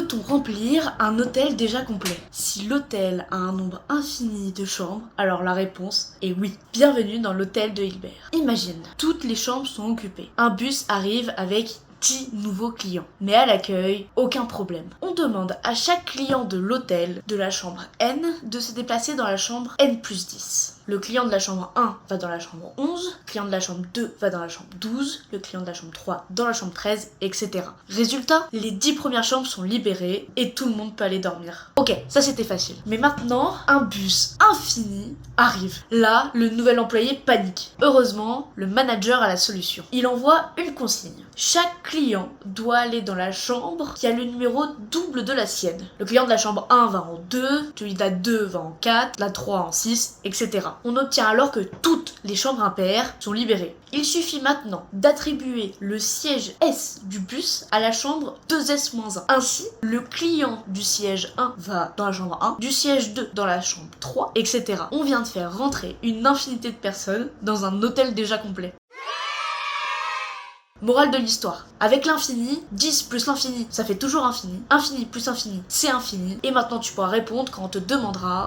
Peut-on remplir un hôtel déjà complet? Si l'hôtel a un nombre infini de chambres, alors la réponse est oui. Bienvenue dans l'hôtel de Hilbert. Imagine, toutes les chambres sont occupées. Un bus arrive avec 10 nouveaux clients. Mais à l'accueil, aucun problème. On demande à chaque client de l'hôtel de la chambre N de se déplacer dans la chambre N plus 10. Le client de la chambre 1 va dans la chambre 11, le client de la chambre 2 va dans la chambre 12, le client de la chambre 3 dans la chambre 13, etc. Résultat, les 10 premières chambres sont libérées et tout le monde peut aller dormir. Ok, ça c'était facile. Mais maintenant, un bus infini arrive. Là, le nouvel employé panique. Heureusement, le manager a la solution. Il envoie une consigne. Chaque client doit aller dans la chambre qui a le numéro double de la sienne. Le client de la chambre 1 va en 2, celui de la 2 va en 4, la 3 en 6, etc. On obtient alors que toutes les chambres impaires sont libérées. Il suffit maintenant d'attribuer le siège S du bus à la chambre 2S-1. Ainsi, le client du siège 1 va dans la chambre 1, du siège 2 dans la chambre 3, etc. On vient de faire rentrer une infinité de personnes dans un hôtel déjà complet. Morale de l'histoire. Avec l'infini, 10 plus l'infini, ça fait toujours infini. Infini plus infini, c'est infini. Et maintenant tu pourras répondre quand on te demandera